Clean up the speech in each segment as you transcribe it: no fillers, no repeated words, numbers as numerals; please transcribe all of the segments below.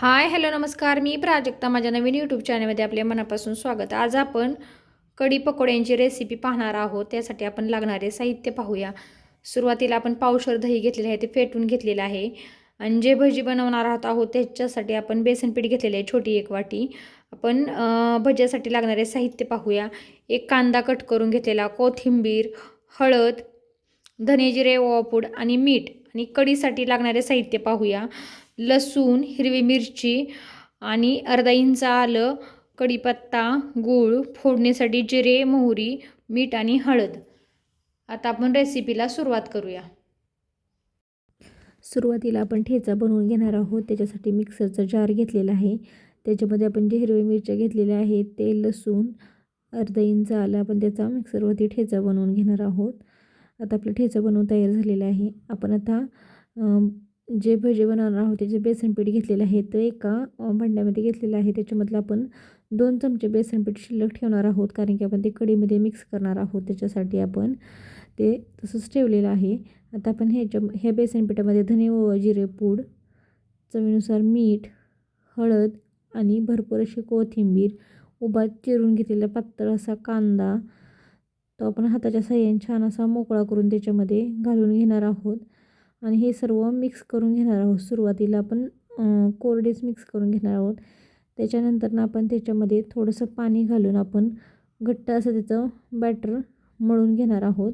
Hi hello नमस्कार. मी प्राजक्ता. माझ्या नवीन YouTube चॅनलमध्ये आपल्या मनापासून स्वागत. आज आपण कढी पकोड्यांची रेसिपी पाहणार आहोत. त्यासाठी आपण लागणारे साहित्य पाहूया. सुरुवातीला आपण पावशर दही घेतलेले आहे, ते फेटून घेतलेलं आहे. आणि जे भजी बनवणार आहोत त्याच्यासाठी आपण बेसन पीठ घेतलेले आहे, छोटी एक वाटी. आपण भज्यासाठी लागणारे साहित्य पाहूया. एक कांदा कट करून घेतलेला, कोथिंबीर, हळद, धने जिरे ओवा पूड आणि मीठ. आणि कढीसाठी लागणारे साहित्य पाहूया. लसूण, हिरवी मिरची आणि अर्धा इंच आलं, कढीपत्ता, गूळ, फोडणीसाठी जिरे, मोहरी, मीठ आणि हळद. आता आपण रेसिपीला सुरुवात करूया. सुरुवातीला आपण ठेचा बनवून घेणार आहोत. त्याच्यासाठी मिक्सरचा जार घेतलेला आहे. त्याच्यामध्ये आपण जे हिरव्या मिरच्या घेतलेल्या आहेत, ते लसूण, अर्धा इंच आलं, आपण त्याचा मिक्सरवरती ठेचा बनवून घेणार आहोत. आता आपला ठेचा बनवून तयार झालेला आहे. आपण आता जे भजे बनवणार आहोत त्याचे बेसन पीठ घेतलेलं आहे, ते एका भांड्यामध्ये घेतलेलं आहे. त्याच्यामधलं आपण 2 चमचे बेसन पीठ शिल्लक ठेवणार आहोत, कारण की आपण ते कढीमध्ये मिक्स करणार आहोत. त्याच्यासाठी आपण ते तसंच ठेवलेलं आहे. आता आपण ह्या बेसन पिठामध्ये धने व जिरे पूड, चवीनुसार मीठ, हळद आणि भरपूर अशी कोथिंबीर, उभा चिरून घेतलेला पातळ असा कांदा, तो आपण हाताच्या साहाय्याने छान असा मोकळा करून त्याच्यामध्ये घालून घेणार आहोत. आणि हे सर्व मिक्स करून घेणार आहोत. सुरुवातीला आपण कोरडेच मिक्स करून घेणार आहोत. त्याच्यानंतर आपण त्याच्यामध्ये थोडंसं पाणी घालून आपण घट्ट असं त्याचं बॅटर मळून घेणार आहोत.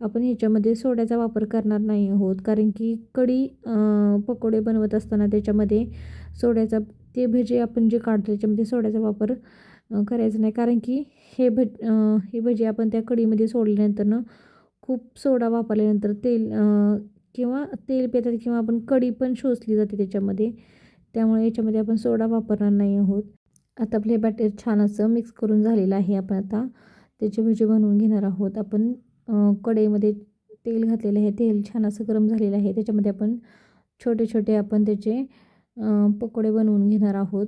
आपण ह्याच्यामध्ये सोड्याचा वापर करणार नाही आहोत, कारण की कढी पकोडे बनवत असताना त्याच्यामध्ये सोड्याचा, ते भजे आपण जे काढतो त्याच्यामध्ये सोड्याचा वापर करायचा नाही, कारण की हे भजे आपण त्या कढीमध्ये सोडल्यानंतर खूप सोडा वापरल्यानंतर तेल पेतात किंवा आपण कढी पण शोषली जाते त्याच्यामध्ये. त्यामुळे याच्यामध्ये आपण सोडा वापरणार नाही आहोत. आता आपले बॅटर छान असं मिक्स करून झालेलं आहे. आपण आता त्याचे भजे बनवून घेणार आहोत. आपण कढईमध्ये तेल घातलेलं आहे. तेल छान असं गरम झालेलं आहे. त्याच्यामध्ये आपण छोटे छोटे आपण त्याचे पकोडे बनवून घेणार आहोत.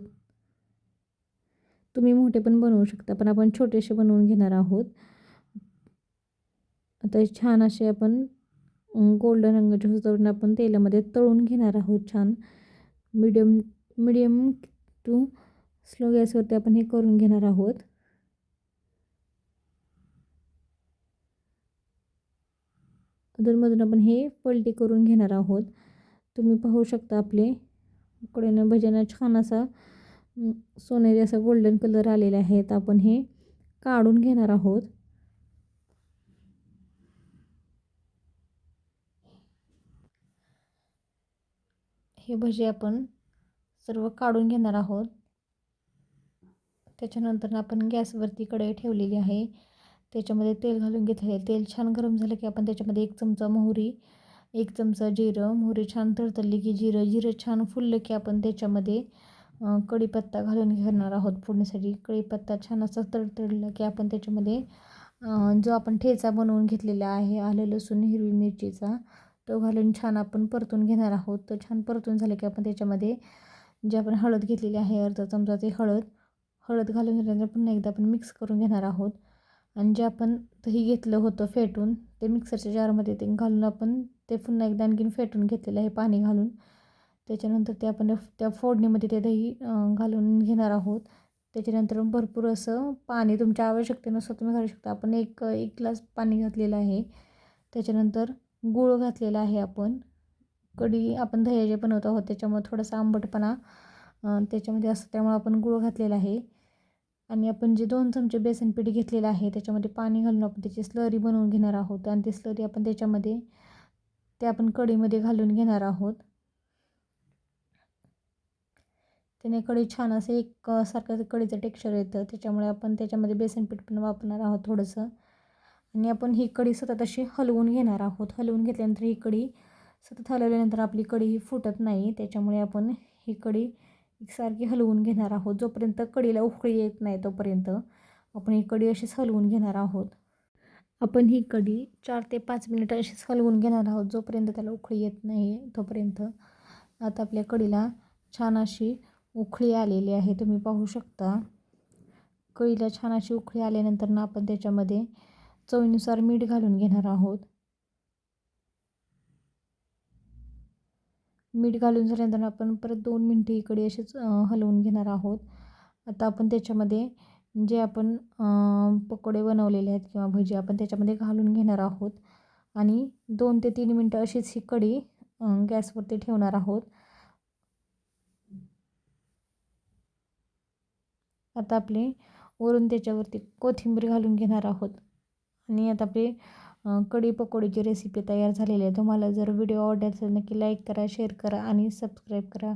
तुम्ही मोठे पण बनवू शकता, पण आपण छोटेसे बनवून घेणार आहोत. आता छान असे आपण गोल्डन रंगाचे होईपर्यंत आपण तेलामध्ये तळून घेणार आहोत. छान मीडियम टू स्लो गॅसवरती आपण हे करून घेणार आहोत. अधूनमधून आपण हे पलटी करून घेणार आहोत. तुम्ही पाहू शकता आपले पकोड्यानं भज्यांना छान असा सोनेरी असा गोल्डन कलर आलेला आहे. तर आपण हे काढून घेणार आहोत. हे भजे आपण सर्व काढून घेणार आहोत. त्याच्यानंतर आपण गॅसवरती कढई ठेवलेली आहे. त्याच्यामध्ये तेल घालून घेतले. तेल छान गरम झालं की आपण त्याच्यामध्ये 1 चमचा मोहरी, 1 चमचा जिरं, मोहरी छान तळतळली की जिरं छान फुललं की आपण त्याच्यामध्ये कढीपत्ता घालून घेणार आहोत फोडणीसाठी. कढीपत्ता छान असा तळतळला की आपण त्याच्यामध्ये जो आपण ठेचा बनवून घेतलेला आहे आलं लसूण हिरवी मिरचीचा, तो घालून छान आपण परतून घेणार आहोत. तो छान परतून झालं की आपण त्याच्यामध्ये जे आपण हळद घेतलेली आहे, अर्धा चमचा ते हळद घालून झाल्यानंतर पुन्हा एकदा आपण मिक्स करून घेणार आहोत. आणि जे आपण दही घेतलं होतं फेटून, ते मिक्सरच्या जारमध्ये ते घालून आपण ते पुन्हा एकदा आणखीन फेटून घेतलेलं आहे पाणी घालून. त्याच्यानंतर ते आपण त्या फोडणीमध्ये ते दही घालून घेणार आहोत. त्याच्यानंतर भरपूर असं पाणी तुमच्या आवश्यकतेनुसार तुम्ही घालू शकता. आपण एक ग्लास पाणी घातलेलं आहे. त्याच्यानंतर गूळ घातलेला आहे. आपण कढी आपण दह्याचे बनवत आहोत, त्याच्यामुळे थोडासा आंबटपणा त्याच्यामध्ये असतं, त्यामुळे आपण गूळ घातलेला आहे. आणि आपण जे 2 चमचे बेसन पीठ घेतलेलं आहे त्याच्यामध्ये पाणी घालून आपण त्याची स्लरी बनवून घेणार आहोत. आणि ती स्लरी आपण त्याच्यामध्ये आपण कढीमध्ये घालून घेणार आहोत. त्याने कढी छान असं एक सारखं कढीचं टेक्स्चर येतं. त्याच्यामुळे आपण त्याच्यामध्ये बेसन पीठ पण वापरणार आहोत थोडंसं. आणि आपण ही कढी सतत अशी हलवून घेणार आहोत. हलवून घेतल्यानंतर ही कढी सतत हलवल्यानंतर आपली कढी ही फुटत नाही. त्याच्यामुळे आपण ही कढी एकसारखी हलवून घेणार आहोत. जोपर्यंत कढीला उकळी येत नाही तोपर्यंत आपण ही कढी अशीच हलवून घेणार आहोत. आपण ही कढी 4 ते 5 मिनिटं अशीच हलवून घेणार आहोत, जोपर्यंत त्याला उकळी येत नाही तोपर्यंत. आता आपल्या कढीला छान अशी उकळी आलेली आहे, तुम्ही पाहू शकता. कढीला छान अशी उकळी आल्यानंतर आपण त्याच्यामध्ये चवीनुसार मीठ घालून घेणार आहोत. मीठ घालून झाल्यानंतर आपण परत 2 मिनटं ही कढी अशीच हलवून घेणार आहोत. आता आपण त्याच्यामध्ये जे आपण पकोडे बनवलेले आहेत किंवा भजी आपण त्याच्यामध्ये घालून घेणार आहोत आणि 2 ते 3 मिनटं अशीच ही कढी गॅसवरती ठेवणार आहोत. आता आपले वरून त्याच्यावरती कोथिंबीर घालून घेणार आहोत आणि आता आपली कढी पकोडीची रेसिपी तयार झालेली आहे. तुम्हाला जर व्हिडिओ आवडला असेल नक्की लाईक करा, शेअर करा आणि सबस्क्राईब करा.